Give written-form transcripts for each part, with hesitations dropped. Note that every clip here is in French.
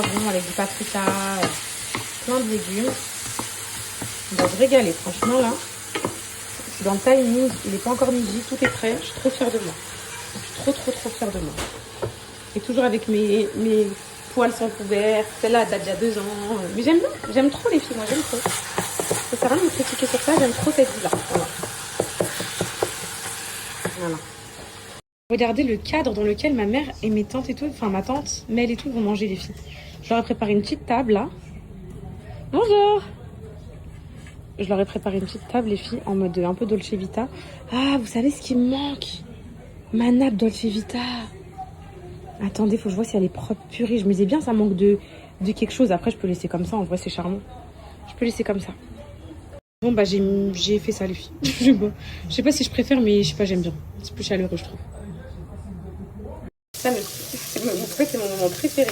Vraiment avec du paprika, plein de légumes. On va se régaler, franchement là. Je suis dans le timing, il n'est pas encore midi, tout est prêt. Je suis trop fière de moi. Je suis trop fière de moi. Et toujours avec mes poils sont couverts. Celle-là, elle date déjà 2 ans. Mais j'aime bien, j'aime trop les filles, moi j'aime trop. Ça sert à rien de me critiquer sur ça, j'aime trop cette vie-là. Voilà. Regardez le cadre dans lequel ma mère et mes tantes et tout, enfin ma tante, Mel et tout vont manger les filles. Je leur ai préparé une petite table là. Bonjour. Je leur ai préparé une petite table les filles en mode un peu Dolce Vita. Ah, vous savez ce qui me manque? Ma nappe Dolce Vita. Attendez, faut que je vois si elle est propre, purée. Je me disais bien ça manque de quelque chose. Après je peux laisser comme ça, en vrai c'est charmant. Je peux laisser comme ça. Bon bah j'ai fait ça les filles. Je sais pas si je préfère mais je sais pas, j'aime bien. C'est plus chaleureux je trouve. Ça, c'est mon moment préféré.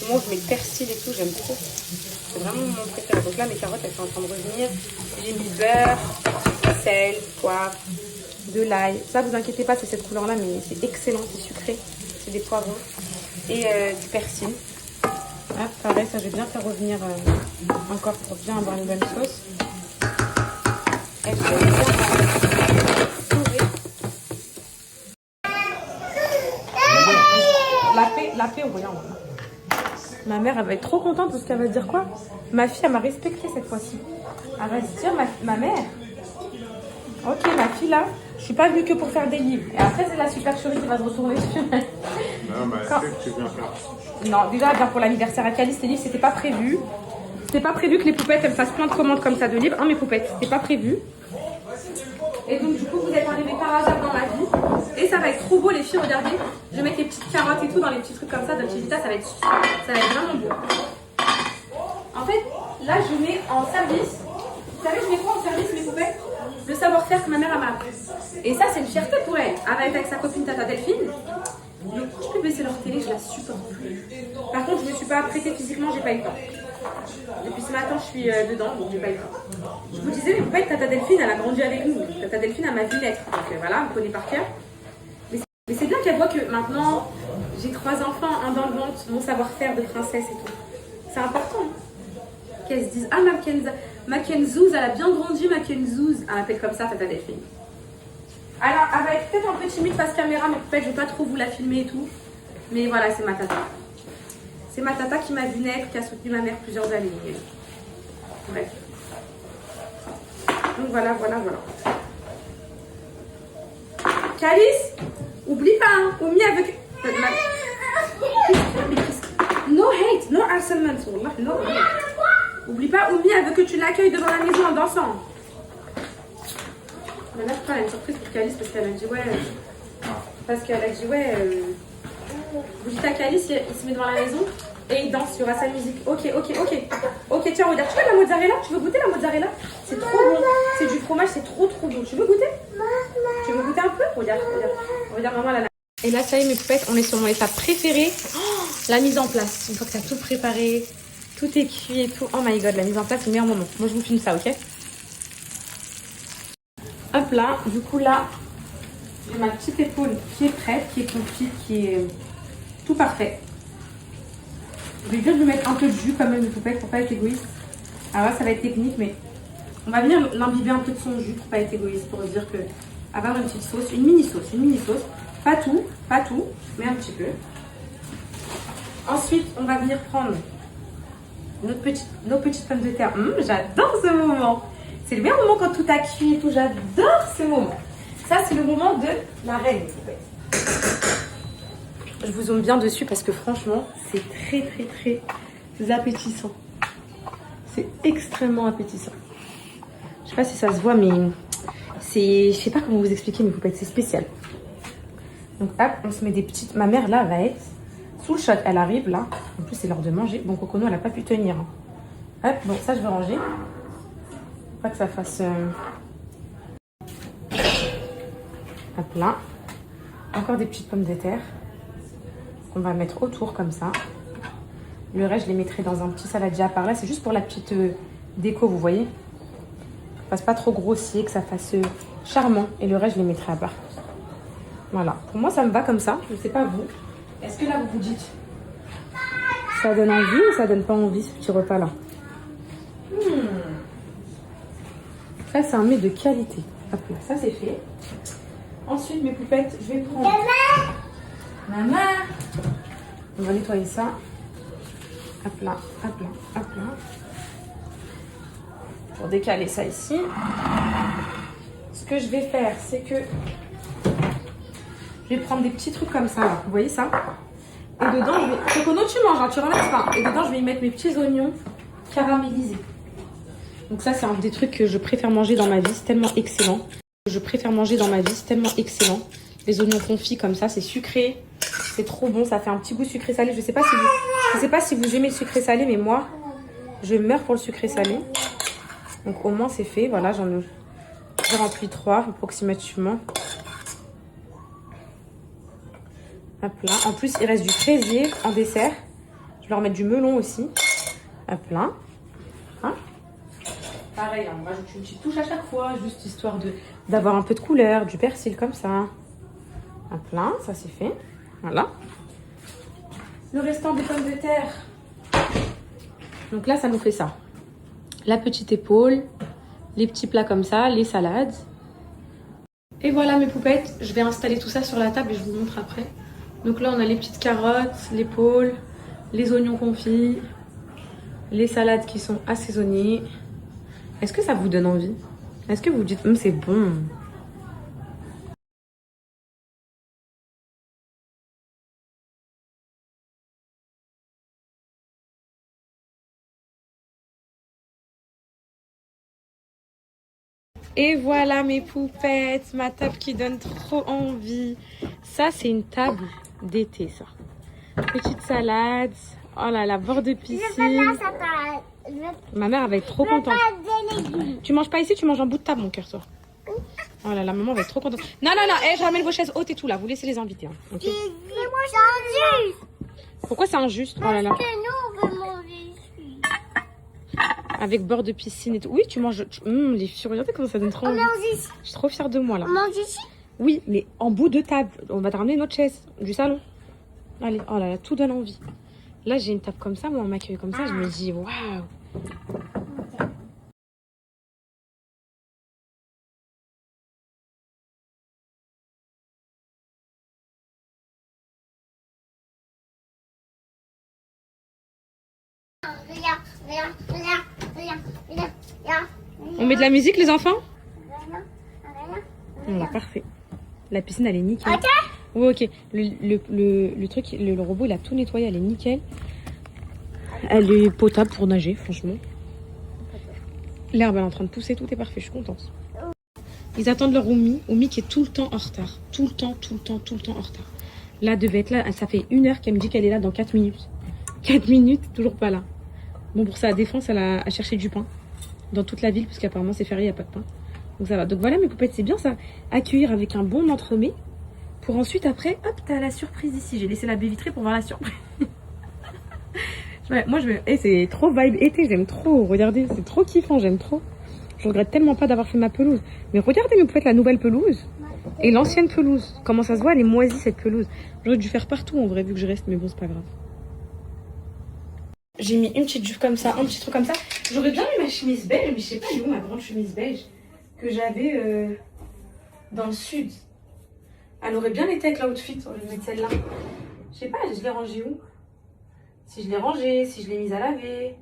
Le moment où je mets le persil et tout, j'aime trop. C'est vraiment mon moment préféré. Donc là, mes carottes, elles sont en train de revenir. J'ai mis beurre, sel, poivre, de l'ail. Ça, vous inquiétez pas, c'est cette couleur-là, mais c'est excellent, c'est sucré. C'est des poivrons et du persil. Ah, pareil, ça, je vais bien faire revenir encore pour bien avoir une bonne sauce. Et je vais bien sauver. La paix, regarde. Ma mère, elle va être trop contente parce qu'elle va se dire quoi? Ma fille, elle m'a respectée cette fois-ci. Elle va se dire, ma mère, ok, ma fille là, je suis pas venue que pour faire des livres. Et après, c'est la supercherie qui va se retourner sur elle. Non, mais qu'est-ce que tu viens faire? Non, déjà, bien pour l'anniversaire à Calice, les livres, c'était pas prévu. C'était pas prévu que les poupettes, elles fassent plein de commandes comme ça de livres. Hein, mes poupettes, c'était pas prévu. Et donc, du coup, vous êtes arrivés par hasard dans ma vie. Et ça va être trop beau, les filles, regardez. Je vais mettre les petites carottes et tout dans les petits trucs comme ça. Dolce Vita, ça va être vraiment beau. En fait, là, je mets en service. Vous savez, je mets quoi en service, mes poupettes? Le savoir-faire que ma mère m'a appris. Et ça, c'est une fierté pour elle. Elle va être avec sa copine Tata Delphine. Mais tu peux baisser leur télé, je la supporte plus. Par contre, je me suis pas apprêtée physiquement, j'ai pas eu le temps. Depuis ce matin, je suis dedans, donc j'ai pas eu le temps. Je vous disais, mais vous voyez, Tata Delphine, elle a grandi avec nous. Tata Delphine, elle m'a vu naître. Donc voilà, on me connaît par cœur. Mais c'est bien qu'elle voit que maintenant, j'ai 3 enfants, un dans le ventre, mon savoir-faire de princesse et tout. C'est important. Qu'elles se disent, ah, Mackenzouz, elle a bien grandi, Mackenzouz. Elle m'appelle comme ça, Tata Delphine. Alors, elle va être peut-être un peu timide face caméra, mais peut-être je vais pas trop vous la filmer et tout. Mais voilà, c'est ma tata. C'est ma tata qui m'a vu naître, qui a soutenu ma mère plusieurs années. Bref. Donc voilà. Calice, oublie pas, hein. Oumi avec... No hate, no harcèlement, wallah, no hate. Oublie pas, Oumi, elle veut que tu l'accueilles devant la maison en dansant. Mais là, je crois qu'elle a une surprise pour Calice parce qu'elle a dit ouais. Vous dites à Calice, il se met devant la maison et il danse, il y aura sa musique. Ok, tiens, regarde, tu veux la mozzarella? Tu veux goûter la mozzarella? C'est trop bon. C'est du fromage, c'est trop bon. Tu veux goûter? Tu veux goûter un peu? Regarde, maman, là. Et là, ça y est, mes poupettes, on est sur mon étape préférée. Oh, la mise en place. Une fois que tu as tout préparé, tout est cuit et tout. Oh my god, la mise en place, c'est le meilleur moment. Moi, je vous filme ça, ok? Hop là, du coup là, j'ai ma petite épaule qui est prête, qui est confite, qui est tout parfait. Je vais bien lui mettre un peu de jus quand même, mes poupettes, pour pas être égoïste. Alors là, ça va être technique, mais on va venir l'imbiber un peu de son jus pour pas être égoïste, pour dire que avoir une petite sauce, une mini sauce. Pas tout, mais un petit peu. Ensuite, on va venir prendre nos petites pommes de terre. J'adore ce moment. C'est le meilleur moment quand tout a cuit et tout. J'adore ce moment. Ça, c'est le moment de la reine. Je vous zoome bien dessus parce que franchement, c'est très appétissant. C'est extrêmement appétissant. Je sais pas si ça se voit, mais c'est... Je sais pas comment vous expliquer, mais c'est spécial. Donc hop, on se met des petites... Ma mère, là, va être sous le shot. Elle arrive, là. En plus, c'est l'heure de manger. Bon, Cocono, elle n'a pas pu tenir. Hop, bon, ça, je vais ranger. Pas que ça fasse... Hop là. Encore des petites pommes de terre. On va mettre autour, comme ça. Le reste, je les mettrai dans un petit saladier à part. Là, c'est juste pour la petite déco, vous voyez. Ça fasse pas trop grossier, que ça fasse charmant. Et le reste, je les mettrai à part. Voilà. Pour moi, ça me va comme ça. Je ne sais pas vous. Est-ce que là, vous vous dites Ça donne envie ou ça donne pas envie ce petit repas là? Ça c'est un mets de qualité. Hop là, ça c'est fait. Ensuite mes poupettes, je vais prendre... Maman. On va nettoyer ça. Hop là, hop là, hop là. Pour décaler ça ici. Ce que je vais faire, c'est que je vais prendre des petits trucs comme ça là. Vous voyez ça? Et dedans, je vais... Chocono, tu manges, hein, tu renverses pas. Et dedans, je vais y mettre mes petits oignons caramélisés. Donc ça, c'est un des trucs que je préfère manger dans ma vie. C'est tellement excellent. Je préfère manger dans ma vie. C'est tellement excellent. Les oignons confits comme ça, c'est sucré. C'est trop bon. Ça fait un petit goût sucré-salé. Je sais pas si vous aimez le sucré-salé, mais moi, je meurs pour le sucré-salé. Donc au moins, c'est fait. Voilà, j'ai rempli 3 approximativement. Hop là. En plus, il reste du fraisier en dessert. Je vais leur mettre du melon aussi. Hop là. Hein? Pareil, on rajoute une petite touche à chaque fois, juste histoire d'avoir un peu de couleur, du persil comme ça. Hop là, ça c'est fait. Voilà. Le restant des pommes de terre. Donc là, ça nous fait ça. La petite épaule, les petits plats comme ça, les salades. Et voilà mes poupettes. Je vais installer tout ça sur la table et je vous montre après. Donc là, on a les petites carottes, l'épaule, les oignons confits, les salades qui sont assaisonnées. Est-ce que ça vous donne envie? Est-ce que vous vous dites, c'est bon? Et voilà mes poupettes, ma table qui donne trop envie. Ça, c'est une table d'été, ça. Petite salade. Oh là là, bord de piscine. Ma mère, elle va être trop contente. Tu manges pas ici, tu manges en bout de table, mon cœur, toi. Oh là là, maman va être trop contente. Non, non, non, je ramène vos chaises hautes et tout, là. Vous laissez les invités. Hein. Okay. Pourquoi c'est injuste? Oh là là. Avec bord de piscine et tout. Oui, tu manges. Les filles, regardez comment ça donne trop envie. Je suis trop fière de moi, là. On mange ici? Oui, mais en bout de table. On va te ramener notre chaise du salon. Allez, oh là là, tout donne envie. Là, j'ai une table comme ça, moi, on m'accueille comme ça. Je me dis, waouh. On met de la musique, les enfants? Voilà, parfait. La piscine, elle est nickel. Ok. Oui, ok. Le truc, le robot, il a tout nettoyé, elle est nickel. Elle est potable pour nager, franchement. L'herbe, elle est en train de pousser, tout est parfait, je suis contente. Ils attendent leur Oumi. Oumi qui est tout le temps en retard. Tout le temps en retard. Là, devait être là, ça fait 1 heure qu'elle me dit qu'elle est là dans 4 minutes. 4 minutes, toujours pas là. Bon, pour sa défense, elle a cherché du pain dans toute la ville, parce qu'apparemment c'est férié, il n'y a pas de pain. Donc ça va. Donc voilà mes poupettes, c'est bien ça. Accueillir avec un bon entremets. Pour ensuite, après, hop, t'as la surprise ici. J'ai laissé la baie vitrée pour voir la surprise. Moi, c'est trop vibe été, j'aime trop. Regardez, c'est trop kiffant, j'aime trop. Je regrette tellement pas d'avoir fait ma pelouse. Mais regardez mes poupettes, la nouvelle pelouse et l'ancienne pelouse. Comment ça se voit, elle est moisie cette pelouse. J'aurais dû faire partout en vrai, vu que je reste, mais bon, c'est pas grave. J'ai mis une petite jupe comme ça, un petit truc comme ça. J'aurais bien mis ma chemise beige, mais je sais pas, elle est où ma grande chemise beige que j'avais dans le sud. Elle aurait bien été avec l'outfit, on va mettre celle-là. Je sais pas, je l'ai rangée où? Si je l'ai rangée, si je l'ai mise à laver.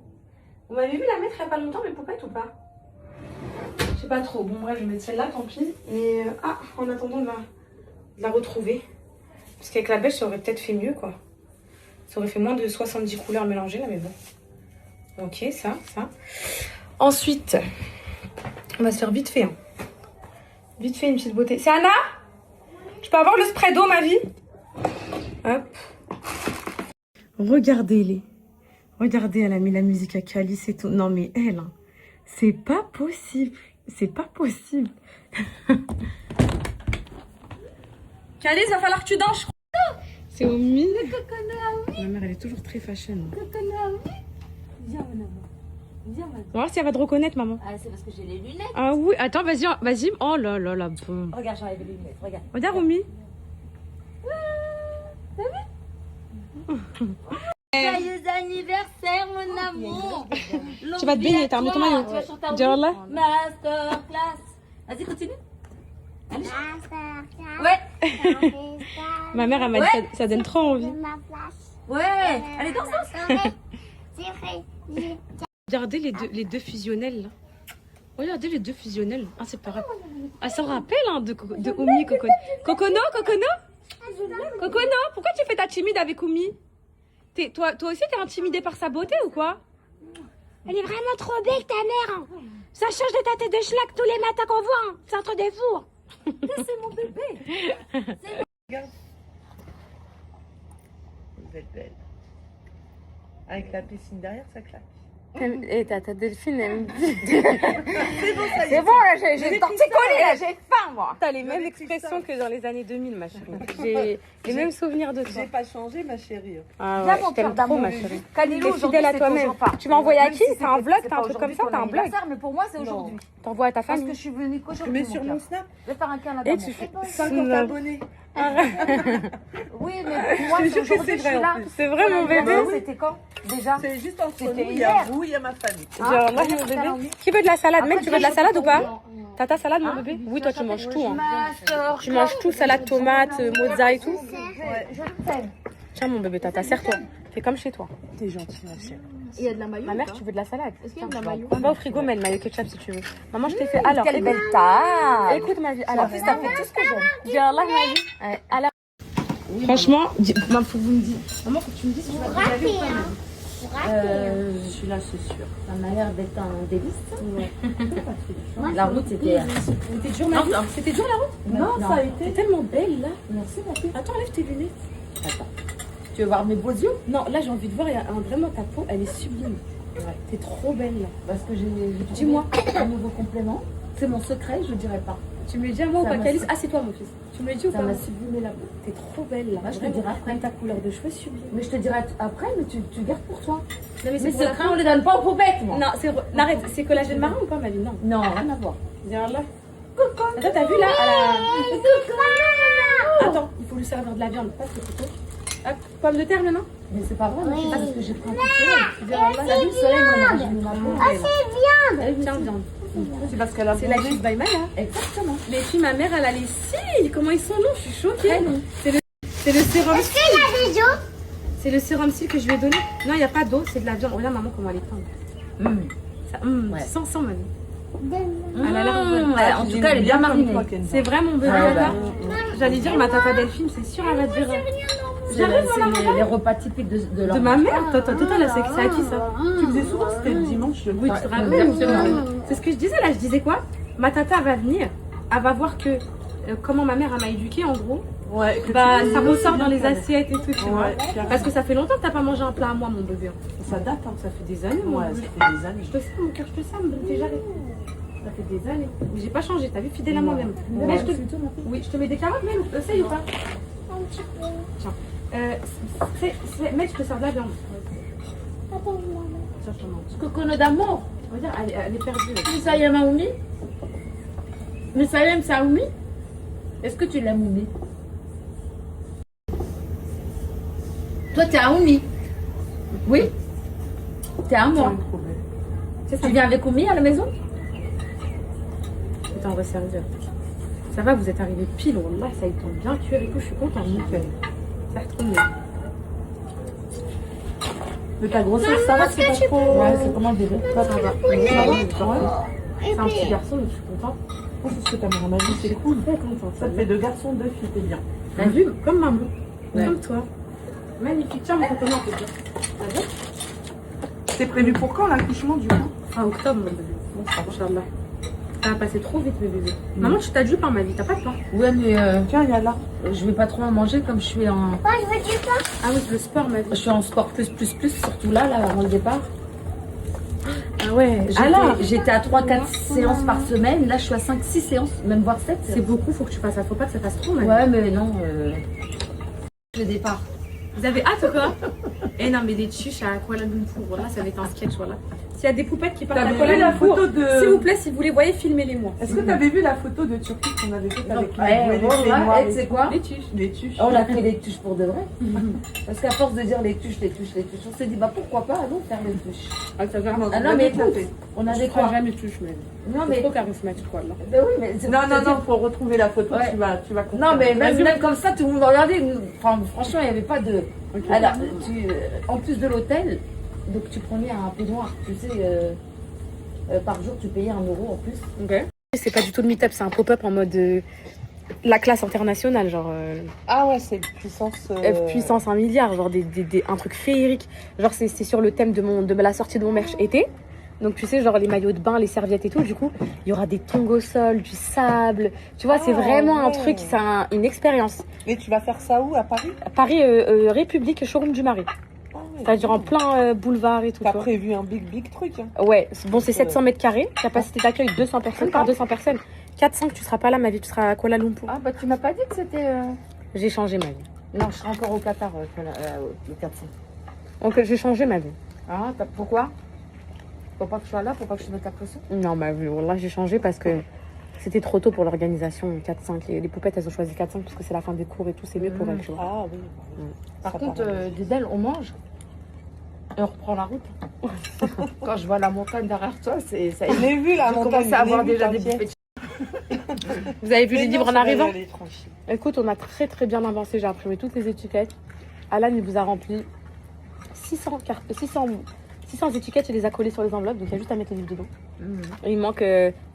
Vous m'avez vu la mettre il y a pas longtemps, mes poupettes, ou pas? Je sais pas trop. Bon, bref, je vais mettre celle-là, tant pis. Mais en attendant de la retrouver. Parce qu'avec la beige, ça aurait peut-être fait mieux, quoi. Ça aurait fait moins de 70 couleurs mélangées, là, mais bon. Ok, ça. Ensuite, on va se faire vite fait. Hein. Vite fait, une petite beauté. C'est Anna? Je peux avoir le spray d'eau, ma vie? Hop. Regardez-les. Regardez, elle a mis la musique à Calice et tout. Non, mais elle, hein, c'est pas possible. C'est pas possible. Calice, va falloir que tu danses. C'est Oumi. Ma mère, elle est toujours très fashion. Viens, maman. Viens, maman. On va voir si elle va te reconnaître, maman. Ah, c'est parce que j'ai les lunettes. Ah oui, attends, vas-y. Oh là là là, bon. Regarde, j'enlève les lunettes, regarde. Regarde, Oumi. T'as vu? Joyeux anniversaire, mon amour. Tu vas te baigner, t'as ramené ton maillot. Tu vas chanter un Dis Allah. Masterclass. Vas-y, continue. Ouais. Ma mère, elle m'a dit ça donne trop envie. Ouais. Allez, danse. Regardez les deux fusionnels là. Regardez les deux fusionnels. Ah, c'est pas grave. Ah, ça me rappelle hein, de Oumi Cocono. Cocono, pourquoi tu fais ta timide avec Oumi? Toi aussi, t'es intimidée par sa beauté ou quoi? Elle est vraiment trop belle, ta mère. Hein. Ça change de ta tête de schlag tous les matins qu'on voit. Hein. C'est un truc de fou. C'est mon bébé. Vous êtes belle. Avec la piscine derrière, ça claque. Et ta Delphine, elle me dit. C'est bon, là, j'ai torticolé, là, j'ai faim, moi. T'as les mêmes expressions que dans les années 2000, ma chérie. J'ai les mêmes souvenirs de toi. J'ai pas changé, ma chérie. Ah Viens, ouais, mon je t'aime cœur trop, ma d'amour. chérie. Canelo, T'es fidèle à toi-même. Tu m'as envoyé à qui? C'est un vlog, t'as un truc comme ça, t'as un blog. Mais pour moi, c'est aujourd'hui. T'envoies à ta Parce famille. que je suis venue Je qu'aujourd'hui. mets sur mon snap Je vais faire un câlin Et d'amour. tu fais 50 abonnés. Oui, mais pour moi, Je c'est te jure que aujourd'hui c'est que je suis vrai, là. en plus. C'est vrai, mon bébé. C'était quand déjà? C'est juste entre C'était nous, il y a hier. vous, il y a ma famille. Genre, moi, mon bébé. Qui veut de la salade? Mec, tu veux de la salade ou pas? T'as ta salade, mon bébé? Oui, toi, tu manges tout. Hein. Tu manges tout, salade, tomate, mozza et tout. Je t'aime. Tiens, mon bébé, tata, serre-toi. Fais comme chez toi. T'es gentille, ma chérie. Il y a de la maillot. Ma mère, tu veux de la salade? Est-ce qu'il y a de la maillot? Va au frigo, mets le maillot ketchup si tu veux. Maman, je t'ai fait. Alors, Quelle belle taille. écoute ma vie. En Alors, plus, t'as fait tout ce que j'aime. dis Allah, ma vie. Alors, franchement, maman, faut que vous me dites. Maman, faut que tu me dises si tu vas te laver ou pas. Je suis là, c'est sûr. Ça m'a l'air d'être un délice. La route, c'était. C'était dur, ma vie. C'était dur la route? Non, ça a été. T'es tellement belle là. Merci, ma fille. Attends, enlève tes lunettes. Attends. Tu veux voir mes beaux yeux? Non, là, j'ai envie de voir. Vraiment, ta peau, elle est sublime. Ouais. T'es trop belle là. Parce que j'ai Dis-moi. un nouveau complément. C'est mon secret, je dirais pas. Tu me le dis à moi ou Ça pas, m'a Calice? Ah, c'est toi, mon fils. Tu me le dis ou Ça pas? m'a sublimé la peau. T'es trop belle là. Ouais, je te Vraiment. dirai après. Même ta couleur de cheveux sublime. Mais je te dirai après, mais tu gardes pour toi. Non, mais Mes pour la secrets, fin. on les donne pas aux poupées, moi. Non, arrête, c'est collagène marin ou pas, ma vie? Non. Non, rien à voir. Viens là. Attends, t'as vu là Attends, il faut lui servir de la viande. Passe le couteau. Hop, pomme de terre maintenant. Mais c'est pas vrai, mais c'est parce que j'ai pris un coup de soleil. T'as vu le soleil, moi, j'ai mis ma peau. Tiens, viande. C'est parce qu'elle a C'est la mangé. cuisse by Maya. Exactement. Mais puis ma mère, elle a les cils. Comment ils sont longs, je suis choquée. C'est le sérum. Est-ce qu'il y a des os? C'est le sérum cils que je lui ai donné. Non, il n'y a pas d'eau, c'est de la viande. Regarde maman comment elle est tendre. Ça, Ouais. sans mamie. Elle a l'air bonne. Ouais, en tout cas, elle est bien marinée. C'est vrai mon bébé Ouais, tata. bah. J'allais dire ma tata Delphine, c'est sûr elle va te dire. C'est les repas typiques de leur De ma mère, toi, là, c'est à qui ça? Tu faisais souvent, c'était le dimanche. Oui, tu te rappelles? Exactement. C'est ce que je disais là, je disais quoi? Ma tata elle va venir, elle va voir que comment ma mère elle m'a éduquée en gros. Ouais, que Bah tu- ça ressort dans les assiettes et tout, tu vois. Ouais, carrément. Parce que ça fait longtemps que t'as pas mangé un plat à moi mon bébé. Ça date, hein. Ça fait des années mon Ouais, bébé. ça fait des années. Je te sers mon cœur, je te sers mon bébé, j'arrête. Ça fait des années. Mais j'ai pas changé, t'as vu, fidèle à moi-même. Ouais. Mais oui, je te mets des carottes même, essaye ou pas? Tiens. Mec, je te sers de la viande. Tiens, je te mange. Cocono d'amour. Regarde, elle est perdue. Là. Ça y est, Maoumi. Mais ça y est, Saoumi. Est-ce que tu l'aimes, Oumi? Toi, t'es à Oumi. Oui? T'es à moi. C'est ça. Tu viens avec Oumi à la maison? Attends, on va servir. Ça va, vous êtes arrivés pile, wallah, ça y tombe bien cuire et tout, je suis contente. Ça retourne bien. Mais ta grossesse, ça va, c'est pas trop. Ouais, c'est comment le bébé? Ça va. Ça va. C'est un petit garçon, donc je suis contente. Oh, c'est ce que ta mère m'a dit, c'est cool. Très contente. Ça te fait 2 garçons, 2 filles, t'es bien. T'as vu? Comme maman. Ouais. Comme toi. Magnifique. Tiens, mon copain, on peut dire. T'as vu? C'est prévu pour quand l'accouchement du coup? Fin octobre, mon bébé. Bon, Inch'Allah. Ça va passer trop vite, mes bébés. Maman, tu t'as du pain, ma vie. T'as pas de pain? Ouais, mais Tiens, il y a là. je vais pas trop en manger comme je suis en. Ah oui, le sport, ma vie. Je suis en sport plus, surtout là, avant le départ. Ah ouais. J'étais à 3-4 séances par semaine. Là, je suis à 5-6 séances, même voire 7. C'est beaucoup, faut que tu fasses ça. Faut pas que ça fasse trop, ma vie. Ouais, mais non. Le départ. Vous avez hâte ou quoi? Eh non, mais des tuches à Kuala Lumpur, voilà, ça va être un sketch, voilà. S'il y a des poupettes qui partent à T'avais Kuala vu la Lumpur, photo de... s'il vous plaît, si vous les voyez, filmez-les moi. Est-ce que t'avais vu la photo de Turquie qu'on avait faite avec Ouais, les voilà, noirs tu sais quoi? Les tuches. les tuches? On a fait les tuches pour de vrai. Parce qu'à force de dire les tuches, on s'est dit, bah pourquoi pas, allons faire les tuches. Ah, ça va. Ah non, mais écoute, on Je avait crois quoi? jamais tuches, mais. Non, C'est mais. trop charismatique, quoi, là. Ben oui, mais. Non, faut retrouver la photo, Ouais. tu vas comprendre. Non, mais même comme ça, tout le monde regardait. Enfin, franchement, il n'y avait pas de. Ok. Alors, en plus de l'hôtel, donc tu prenais un peignoir, tu sais, par jour, tu payais 1 euro en plus. Ok. C'est pas du tout le meet-up, c'est un pop-up en mode la classe internationale, genre Ah ouais, c'est puissance... puissance 1 milliard, genre un truc féerique. Genre c'est sur le thème de la sortie de mon merch été. Donc tu sais, genre les maillots de bain, les serviettes et tout. Du coup, il y aura des tongs au sol, du sable. Tu vois, c'est vraiment un ouais. truc, c'est une expérience. Mais tu vas faire ça où, à Paris? À Paris, République, showroom du Marais. Ah ouais, C'est-à-dire en plein boulevard et tout. T'as tu vois. prévu un big truc, hein. Ouais, bon, c'est 700 mètres carrés, capacité d'accueil 200 personnes par 200 personnes. 4-5, tu seras pas là, ma vie, tu seras à Kuala Lumpur. Ah, bah tu m'as pas dit que c'était. J'ai changé ma vie. Non, je serai encore au Qatar, le 400. Donc j'ai changé ma vie. Ah, pourquoi? Pour pas que je sois là, pour pas que je te mette la pression? Non, ma vie, là j'ai changé parce que c'était trop tôt pour l'organisation 4-5. Les poupettes, elles ont choisi 4-5 parce que c'est la fin des cours et tout, c'est mieux pour elles, tu vois. Ah oui. Par Ça contre, paraît. Didel, on mange et on reprend la route. Quand je vois la montagne derrière toi, ça y est. Je l'ai vu, la Je montagne. commence à je l'ai avoir vu, déjà des t'inquiète. bouffées. Vous avez vu Mais les non, livres en ça va y arrivant? aller, tranquille. Écoute, on a très bien avancé. J'ai imprimé toutes les étiquettes. Alan, il vous a rempli 600 étiquettes et les a collées sur les enveloppes. Donc il y a juste à mettre les livres dedans. Et il manque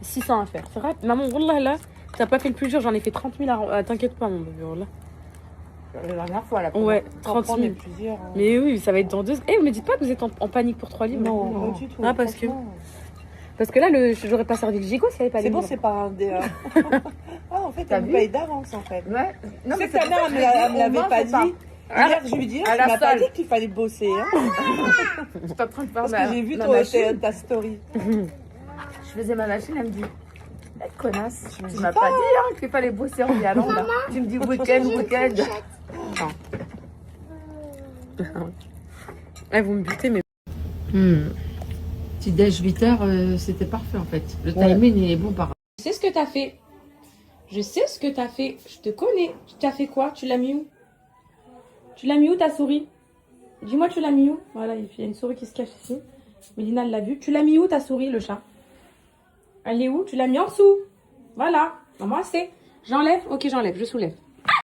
600 à faire. C'est vrai, maman, wallah, là, t'as pas fait le plus dur. J'en ai fait 30 000 t'inquiète pas, mon bébé, wallah. La dernière fois, la Ouais, T'en 30 prends 000. plusieurs. Hein. Mais oui, ça va être dans 2. Eh, vous me dites pas que vous êtes en panique pour 3 livres? Non, pas du tout. Ah, parce que- franchement. Parce que là, j'aurais pas servi le gigot s'il n'y avait pas C'est les bon, livres. c'est pas un des. Ah, en fait, T'as elle me vu paye d'avance, en fait. Ouais. Non, C'est que c'est ta mère, pour ça que elle je me dis, l'avait on pas mange ou dit. Hier, je lui dis, À tu la m'as pas salle. dit qu'il fallait bosser, hein. Je suis pas en train de faire Parce que j'ai vu ma toi, machine. ta story. Je faisais ma machine, elle me dit, hey, connasse, tu dis m'as pas dit hein, qu'il fallait bosser en y allant là. Tu me dis week-end. Eh, vous me butez, mais. Petit déj 8h, c'était parfait en fait. Le Ouais. timing il est bon par Je sais ce que t'as fait. Je sais ce que t'as fait. Je te connais. Tu as fait quoi? Tu l'as mis où? Tu l'as mis où ta souris? Dis-moi, tu l'as mis où? Voilà, il y a une souris qui se cache ici. Mélina, elle l'a vue. Tu l'as mis où ta souris, le chat? Elle est où? Tu l'as mis en dessous. Voilà. Maman, c'est. J'enlève? Ok, j'enlève. Je soulève.